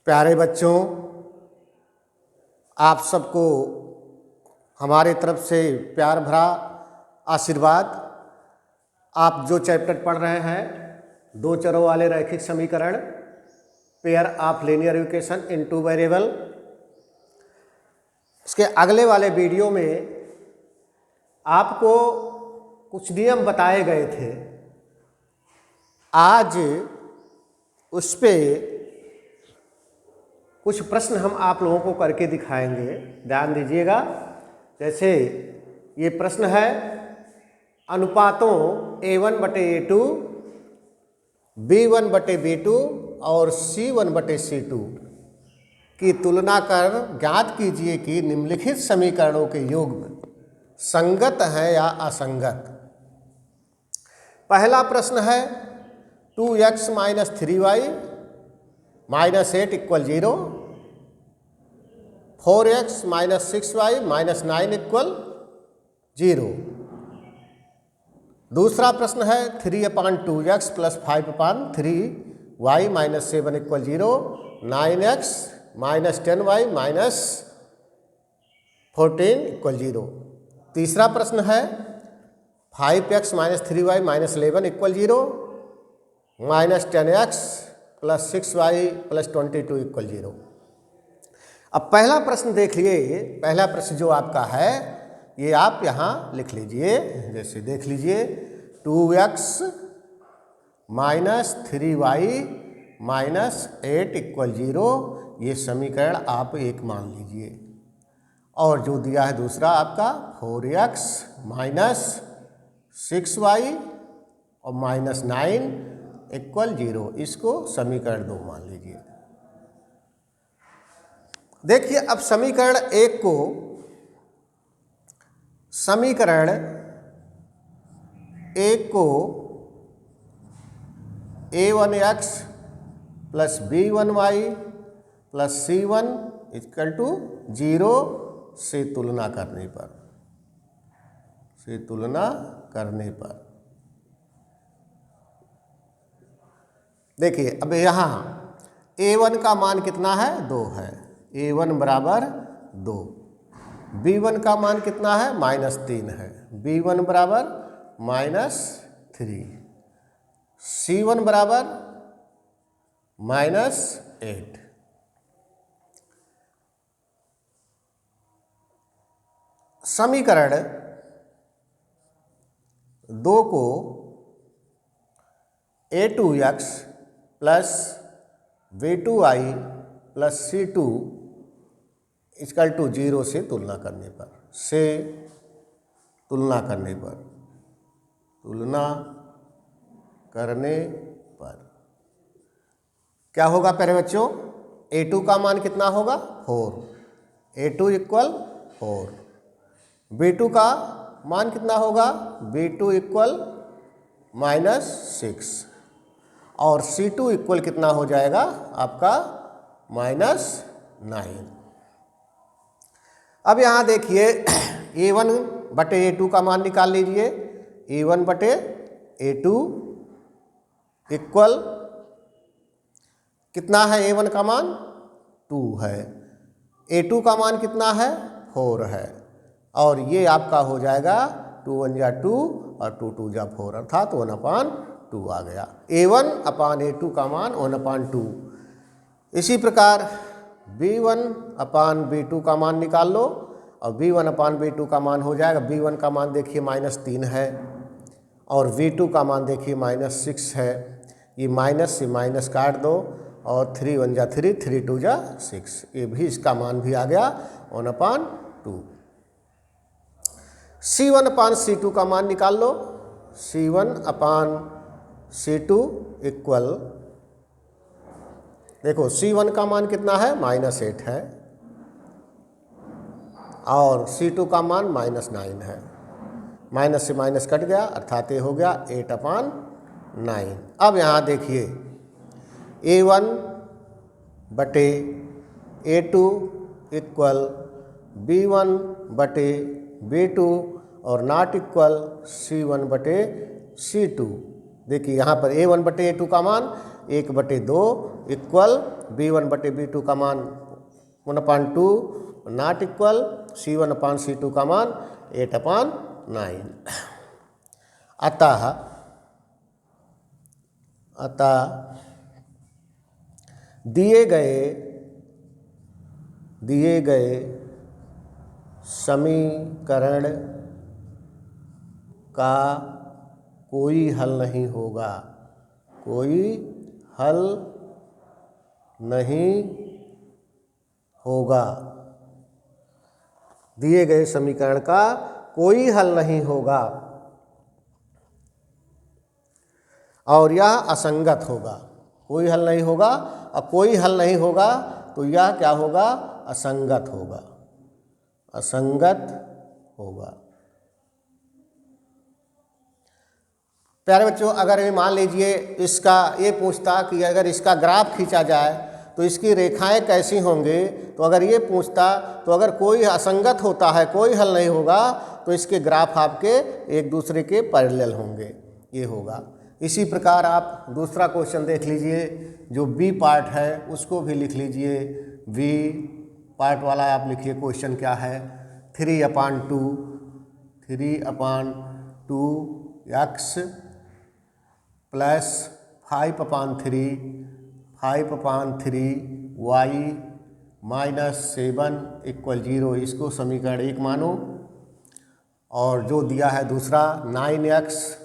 प्यारे बच्चों, आप सबको हमारे तरफ से प्यार भरा आशीर्वाद। आप जो चैप्टर पढ़ रहे हैं, दो चरों वाले रैखिक समीकरण, pair of linear equation in two variable, इसके अगले वाले वीडियो में आपको कुछ नियम बताए गए थे। आज उस पे कुछ प्रश्न हम आप लोगों को करके दिखाएंगे, ध्यान दीजिएगा। जैसे ये प्रश्न है, अनुपातों A1/A2, B1/B2 और C1/C2 की तुलना कर ज्ञात कीजिए कि निम्नलिखित समीकरणों के युग्म संगत है या असंगत। पहला प्रश्न है 2x - 3y - 8 = 0, 4x - 6y - 9 = 0। दूसरा प्रश्न है 3/2x + 5/3y - 7 = 0, 9x - 10y - 14 = 0। तीसरा प्रश्न है 5x - 3y - 11 = 0, -10x + 6y + 22 = 0। अब पहला प्रश्न देख लिए। पहला प्रश्न जो आपका है ये आप यहाँ लिख लीजिए। जैसे देख लीजिए 2x - 3y - 8 = 0, ये समीकरण आप एक मान लीजिए। और जो दिया है दूसरा आपका 4x - 6y और -9 = 0, इसको समीकरण 2 मान लीजिए। देखिए अब समीकरण 1 को A1x + B1y + C1 = 0 से तुलना करने पर देखिए अब यहाँ A1 का मान कितना है? 2 है। A1 बराबर 2। B1 का मान कितना है? -3 है। B1 बराबर -3। C1 बराबर -8। समीकरण 2 को A2x + B2y + C2 = 0 से तुलना करने पर क्या होगा प्यारे बच्चों? A2 का मान कितना होगा? 4। A2 = 4। B2 का मान कितना होगा? B2 = -6 और C2 इक्वल कितना हो जाएगा आपका? -9। अब यहाँ देखिए A1/A2 का मान निकाल लीजिए। A1/A2 इक्वल कितना है? A1 का मान 2 है, A2 का मान कितना है? 4 है। और ये आपका हो जाएगा 2 × 1 = 2 और 2 × 2 = 4, अर्थात 1/2 आ गया। A1/A2 का मान 1/2। इसी प्रकार B1/B2 का मान निकाल लो और B1/B2 का मान हो जाएगा। B1 का मान देखिए -3 है और B2 का मान देखिए -6 है। ये माइनस से माइनस काट दो और 3 × 1 = 3, 3 × 2 = 6, ये भी इसका मान भी आ गया 1/2। C1/C2 का मान निकाल लो। C1/C2 इक्वल, देखो C1 का मान कितना है? -8 है और C2 का मान -9 है। माइनस से माइनस कट गया, अर्थात ये हो गया 8/9। अब यहाँ देखिए A1/A2 इक्वल B1/B2 और नॉट इक्वल C1/C2। देखिए यहाँ पर A1/A2 का मान 1/2 इक्वल B1/B2 का मान 1/2 नॉट इक्वल C1/C2 का मान 8/9। अतः दिए गए समीकरण का कोई हल नहीं होगा, कोई हल नहीं होगा। दिए गए समीकरण का कोई हल नहीं होगा और यह असंगत होगा। कोई हल नहीं होगा और कोई हल नहीं होगा तो यह क्या होगा? असंगत होगा, असंगत होगा। प्यारे बच्चों, अगर ये मान लीजिए इसका ये पूछता कि अगर इसका ग्राफ खींचा जाए तो इसकी रेखाएं कैसी होंगी, तो अगर ये पूछता तो अगर कोई असंगत होता है, कोई हल नहीं होगा, तो इसके ग्राफ आपके एक दूसरे के पैरेलल होंगे, ये होगा। इसी प्रकार आप दूसरा क्वेश्चन देख लीजिए, जो बी पार्ट है उसको भी लिख लीजिए। बी पार्ट वाला आप लिखिए, क्वेश्चन क्या है? 3/2 x plus 5/3 y minus 7 equal 0, इसको समीकरण 1 मानो। और जो दिया है दूसरा 9x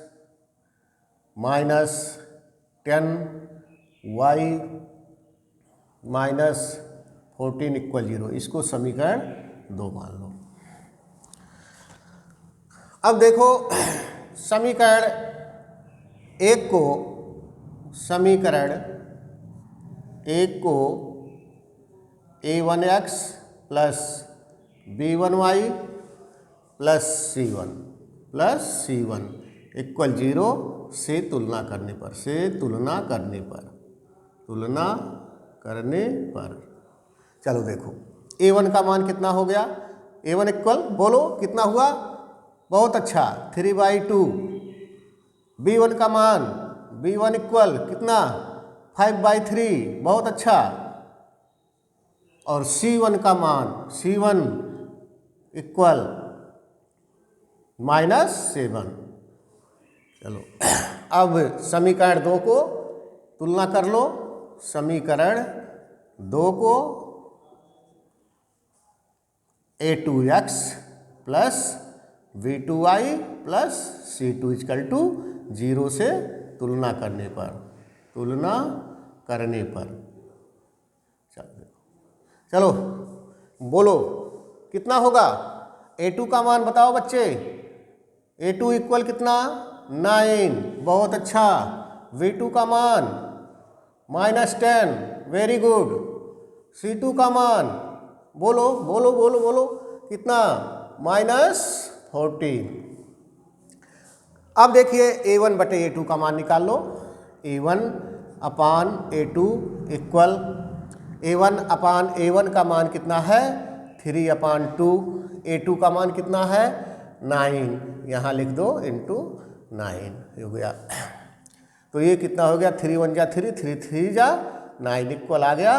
minus 10y minus 14 equal 0, इसको समीकरण 2 मान लो। अब देखो समीकरण 1 को a1x plus b1y plus c1 equal 0 से तुलना करने पर चलो देखो a1 का मान कितना हो गया? a1 इक्वल बोलो कितना हुआ? बहुत अच्छा 3/2। b1 का मान b1 इक्वल कितना? 5/3, बहुत अच्छा। और c1 का मान c1 इक्वल -7। चलो अब समीकरण 2 को तुलना कर लो। समीकरण 2 को a2x plus b2y plus c2 equal to 0 से तुलना करने पर चलो बोलो कितना होगा? a2 का मान बताओ बच्चे। a2 इक्वल कितना? 9, बहुत अच्छा। v2 का मान -10, वेरी गुड। c2 का मान बोलो कितना? -14। अब देखिए a1/a2 का मान निकाल लो। a1/a2 इक्वल a1 का मान कितना है? 3/2। a2 का मान कितना है? 9, यहाँ लिख दो इंटू 9 हो गया। तो ये कितना हो गया? 3 1 जा 3, 3 3 जा 9 इक्वल आ गया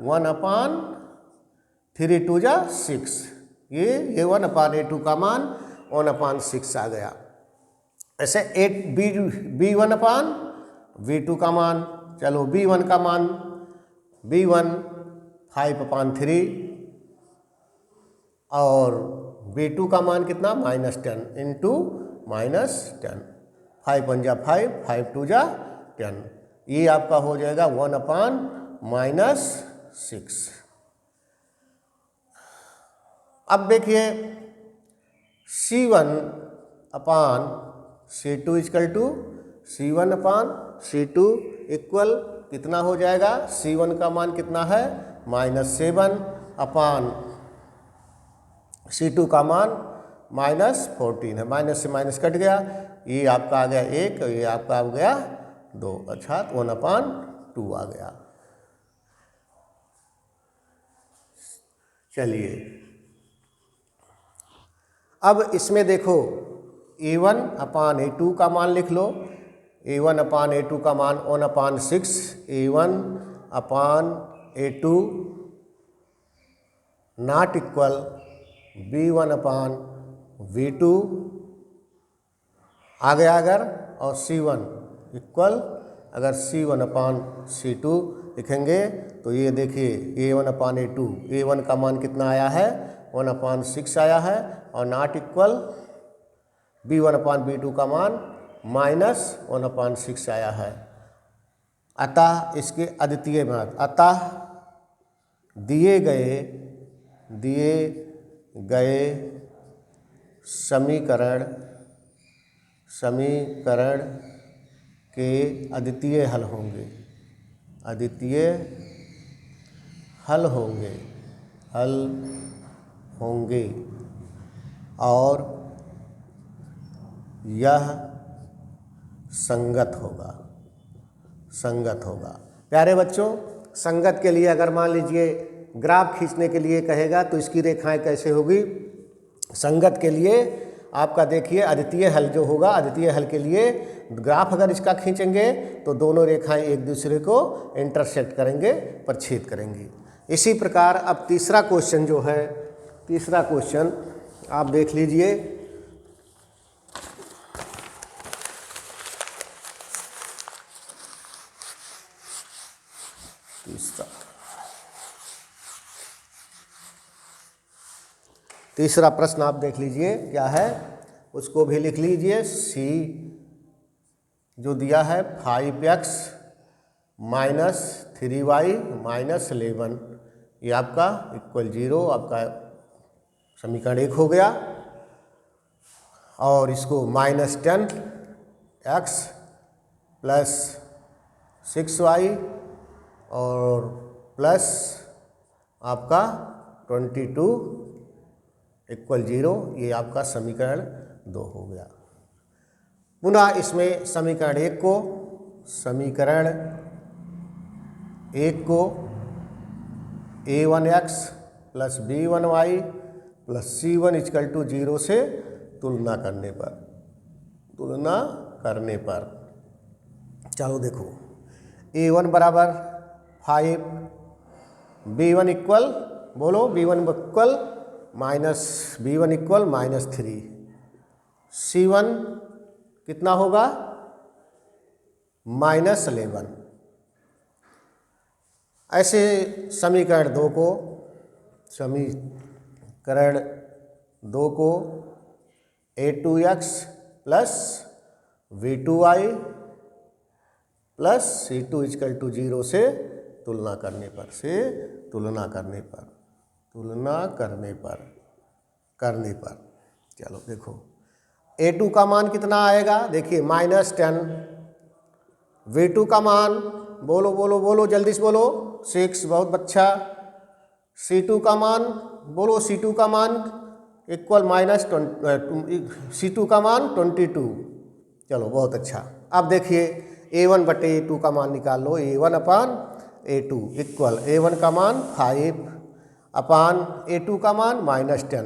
1/3 2 जा 6। ये 1/a2 का मान 1/6 आ गया। ऐसे b1/v2 का मान, चलो b1 का मान b1 5/3 और b2 का मान कितना? -10 इंटू -10। 5 1 जा 5, 5 2 जा 10, ये आपका हो जाएगा 1/-6। अब देखिए C1/C2 equal to C1/C2 equal कितना हो जाएगा? C1 का मान कितना है? -7 अपान C2 का मान -14 है। माइनस से माइनस कट गया, ये आपका आ गया 1 और ये आपका आ गया 2, अर्थात 1/2 आ गया। चलिए अब इसमें देखो a1/a2 का मान लिख लो। A1/A2 का मान 1/6, A1/A2 नॉट इक्वल B1/V2 आ गया अगर, और C1 इक्वल अगर C1/C2 लिखेंगे तो ये देखिए A1/A2, A1 का मान कितना आया है 1/6 आया है, और नॉट इक्वल B1/B2 का मान -1/6 आया है। अतः इसके अद्वितीय मान, अतः दिए गए समीकरण के अद्वितीय हल होंगे, और यह संगत होगा। प्यारे बच्चों, संगत के लिए अगर मान लीजिए ग्राफ खींचने के लिए कहेगा तो इसकी रेखाएं कैसे होगी? संगत के लिए आपका देखिए अद्वितीय हल जो होगा, अद्वितीय हल के लिए ग्राफ अगर इसका खींचेंगे तो दोनों रेखाएं एक दूसरे को इंटरसेक्ट करेंगे, प्रछेद करेंगी। इसी प्रकार अब तीसरा क्वेश्चन जो है, तीसरा क्वेश्चन आप देख लीजिए। तीसरा प्रश्न आप देख लीजिए क्या है, उसको भी लिख लीजिए। सी जो दिया है 5x - 3y - 11, ये आपका इक्वल 0, आपका समीकरण 1 हो गया। और इसको -10x + 6y और प्लस आपका 22 इक्वल 0, ये आपका समीकरण 2 हो गया। पुनः इसमें समीकरण 1 को a1x + b1y + c1 = 0 से तुलना करने पर चलो देखो, a1 बराबर 5, b1 इक्वल, बोलो b1 इक्वल -3, c1 कितना होगा -11। ऐसे समीकरण 2 को a2x + v2y + c2 = 0 से तुलना करने पर चलो देखो a2 का मान कितना आएगा, देखिए -10, v2 का मान बोलो जल्दी से बोलो 6, बहुत अच्छा। c2 का मान बोलो, c2 का मान इक्वल c2 का मान 22, चलो बहुत अच्छा। अब देखिए a1/a2 का मान निकाल लो, a1/a2 इक्वल a1 का मान 5/a2 का मान -10,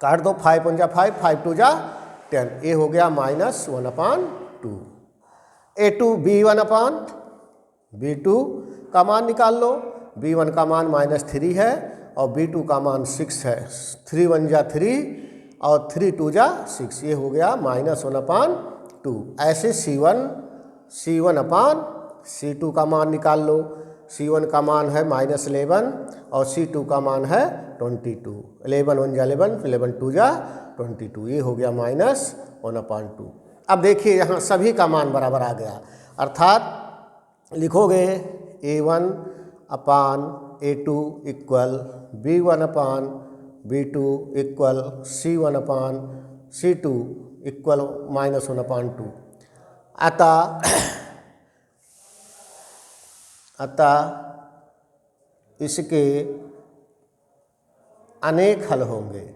काट दो, 5 × 5, 5 × 2 = 10, ये हो गया -1/2। a2 b1/b2 का मान निकाल लो, b1 का मान -3 है और b2 का मान 6 है, 3 × 1 = 3 और 3 × 2 = 6, ये हो गया -1/2। ऐसे c1/c2 का मान निकाल लो, c1 का मान है -11 और c2 का मान है 22, 11 × 1 = 11, 11 × 2 = 22, ये हो गया -1/2। अब देखिए यहाँ सभी का मान बराबर आ गया, अर्थात लिखोगे a1/a2 equal b1/b2 equal c1/c2 equal -1/2। अतः इसके अनेक हल होंगे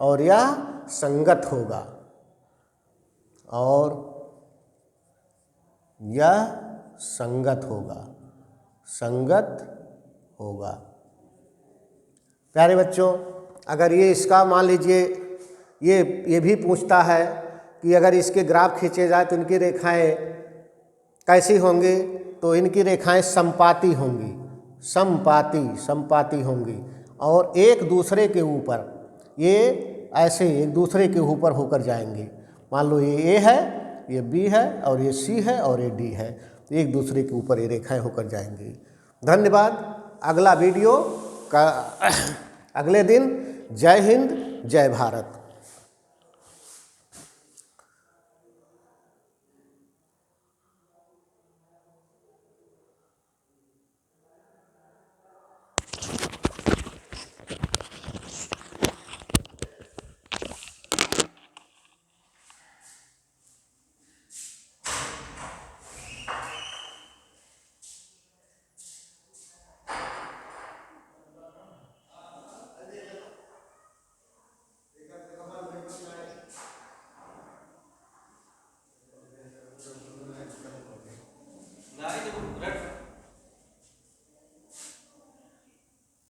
और यह संगत होगा। प्यारे बच्चों, अगर ये इसका मान लीजिए ये भी पूछता है कि अगर इसके ग्राफ खींचे जाए तो इनकी रेखाएं कैसी होंगी, तो इनकी रेखाएं समपाती होंगी, समपाती होंगी और एक दूसरे के ऊपर ये ऐसे एक दूसरे के ऊपर होकर जाएंगे। मान लो ये A है, ये B है और ये C है और ये D है, तो एक दूसरे के ऊपर ये रेखाएं होकर जाएंगी। धन्यवाद। अगला वीडियो का अगले दिन। जय हिंद, जय भारत।